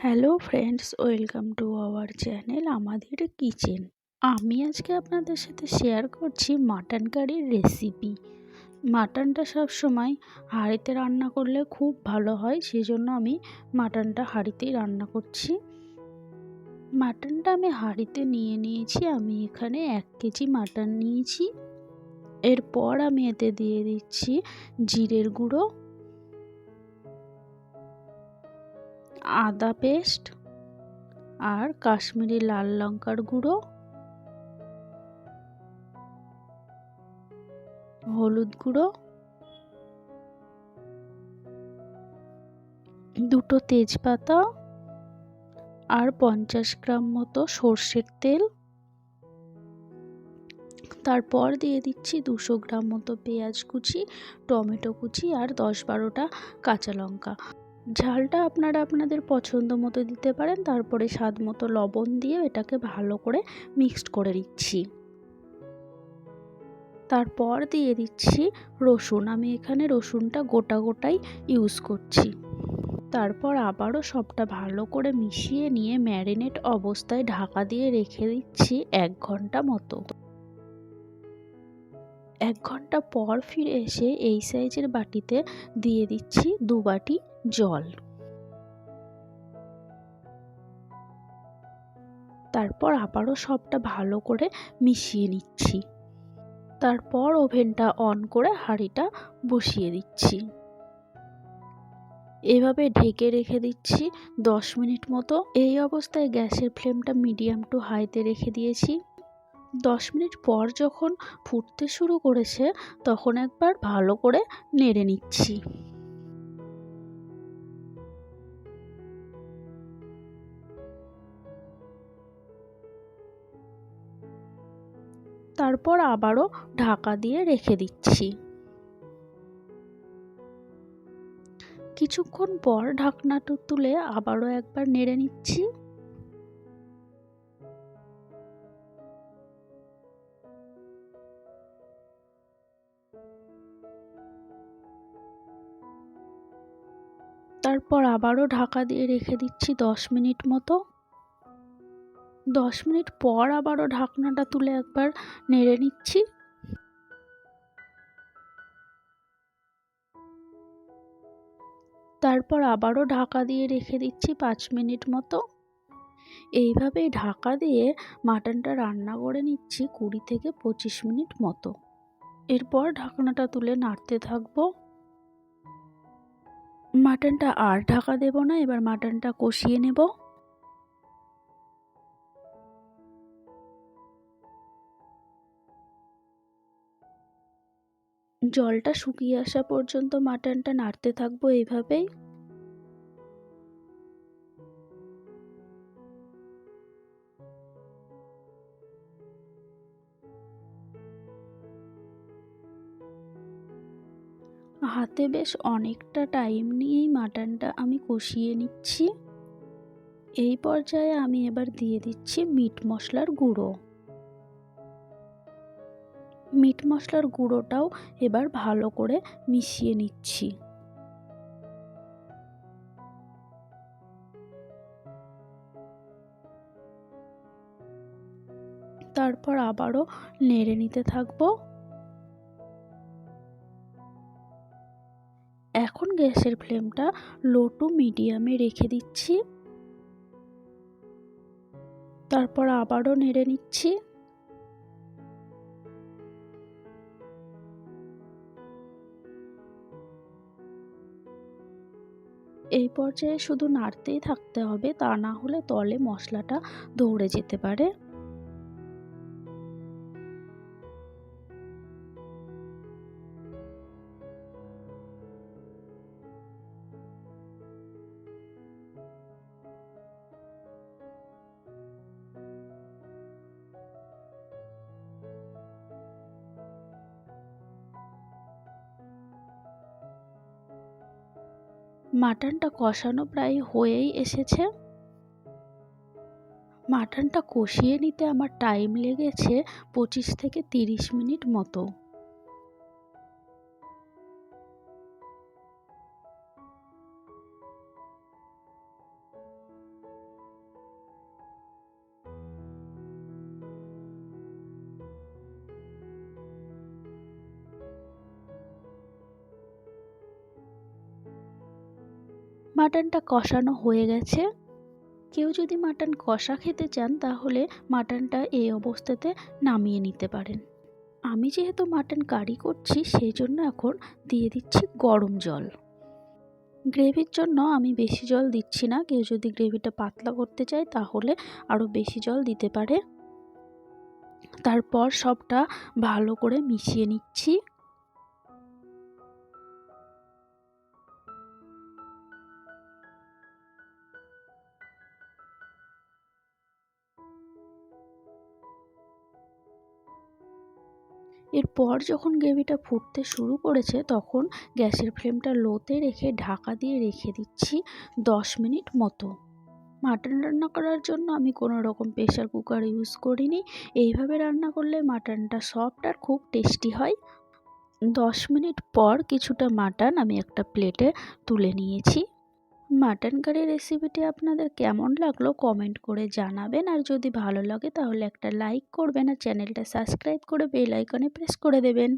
Hello friends, welcome to our channel আমাদের kitchen. আমি আজকে আপনাদের সাথে শেয়ার করছি মাটন কারির রেসিপি। মাটনটা সবসময় হাঁড়িতে রান্না করলে খুব ভালো হয়, সেজন্য আমি মাটনটা হাঁড়িতেই রান্না করছি। মাটনটা আমি হাঁড়িতে নিয়েছি। আমি এখানে 1 কেজি মাটন নিয়েছি। এরপর আমি এতে দিয়ে দিচ্ছি জিরের গুঁড়ো, আদা পেস্ট আর কাশ্মীরি লাল লঙ্কার গুঁড়ো, হলুদ গুঁড়ো, 2টো তেজপাতা আর 50 গ্রাম মতো সর্ষের তেল। তারপর দিয়ে দিচ্ছি 200 গ্রাম মতো পেঁয়াজ কুচি, টমেটো কুচি আর 10-12টা কাঁচা লঙ্কা। ঝালটা আপনারা আপনাদের পছন্দ মতো দিতে পারেন। তারপরে স্বাদ মতো লবণ দিয়ে এটাকে ভালো করে মিক্সড করে দিচ্ছি। তারপর দিয়ে দিচ্ছি রসুন। আমি এখানে রসুনটা গোটাই ইউজ করছি। তারপর আবারও সবটা ভালো করে মিশিয়ে নিয়ে ম্যারিনেট অবস্থায় ঢাকা দিয়ে রেখে দিচ্ছি 1 ঘন্টা মতো। 1 ঘন্টা পর ফিরে এসে এই সাইজের বাটিতে দিয়ে দিচ্ছি 2 বাটি জল। তারপর আবারও সবটা ভালো করে মিশিয়ে নিচ্ছি। তারপর ওভেনটা অন করে হাঁড়িটা বসিয়ে দিচ্ছি। এভাবে ঢেকে রেখে দিচ্ছি 10 মিনিট মতো। এই অবস্থায় গ্যাসের ফ্লেমটা মিডিয়াম টু হাইতে রেখে দিয়েছি। 10 মিনিট পর যখন ফুটতে শুরু করেছে তখন একবার ভালো করে নেড়ে নিচ্ছি। তারপর আবারও ঢাকা দিয়ে রেখে দিচ্ছি। কিছুক্ষণ পর ঢাকনাটা তুলে আবারও একবার নেড়ে নিচ্ছি। তারপর আবারও ঢাকা দিয়ে রেখে দিচ্ছি 10 মিনিট মতো। 10 মিনিট পর আবারও ঢাকনাটা তুলে একবার নেড়ে নিচ্ছি। তারপর আবারও ঢাকা দিয়ে রেখে দিচ্ছি 5 মিনিট মতো। এইভাবেই ঢাকা দিয়ে মাটনটা রান্না করে নিচ্ছি 20 থেকে 25 মিনিট মতো। এরপর ঢাকনাটা তুলে নাড়তে থাকবো। মাটনটা আর ঢাকা দেব না, এবার মাটনটা কষিয়ে নেব। জলটা শুকিয়ে আসা পর্যন্ত মাটনটা নাড়তে থাকবো এইভাবেই। হাতে বেশ অনেকটা টাইম নিয়েই মাটনটা আমি কষিয়ে নিচ্ছি। এই পর্যায়ে আমি এবার দিয়ে দিচ্ছি মিট মশলার গুঁড়ো। মিট মশলার গুঁড়োটাও এবার ভালো করে মিশিয়ে নিচ্ছি। তারপর আবারও নেড়ে নিতে থাকবো। এখন গ্যাসের ফ্লেমটা লো টু মিডিয়ামে রেখে দিচ্ছি। তারপর আবারও নেড়ে নিচ্ছি। এই পর্যায়ে শুধু নাড়তেই থাকতে হবে, তা না হলে তলে মশলাটা ধরে যেতে পারে। মাটনটা কষানো প্রায় হয়েই এসেছে। মাটনটা কষিয়ে নিতে আমার টাইম লেগেছে 25 থেকে 30 মিনিট মতো। মাটনটা কষানো হয়ে গেছে। কেউ যদি মাটন কষা খেতে চান তাহলে মাটনটা এই অবস্থাতে নামিয়ে নিতে পারেন। আমি যেহেতু মাটন কারি করছি সেই জন্য এখন দিয়ে দিচ্ছি গরম জল। গ্রেভির জন্য আমি বেশি জল দিচ্ছি না, কেউ যদি গ্রেভিটা পাতলা করতে চায় তাহলে আরও বেশি জল দিতে পারে। তারপর সবটা ভালো করে মিশিয়ে নিচ্ছি। এরপর যখন গ্রেভিটা ফুটতে শুরু করেছে তখন গ্যাসের ফ্লেমটা লোতে রেখে ঢাকা দিয়ে রেখে দিচ্ছি 10 মিনিট মতো। মাটন রান্না করার জন্য আমি কোনো রকম প্রেসার কুকার ইউজ করিনি। এইভাবে রান্না করলে মাটনটা সফট আর খুব টেস্টি হয়। 10 মিনিট পর কিছুটা মাটন আমি একটা প্লেটে তুলে নিয়েছি। মাটন কারি রেসিপিটি আপনাদের কেমন লাগলো কমেন্ট করে জানাবেন, আর যদি ভালো লাগে তাহলে একটা লাইক করবেন আর চ্যানেলটা সাবস্ক্রাইব করে বেল আইকনে প্রেস করে দেবেন।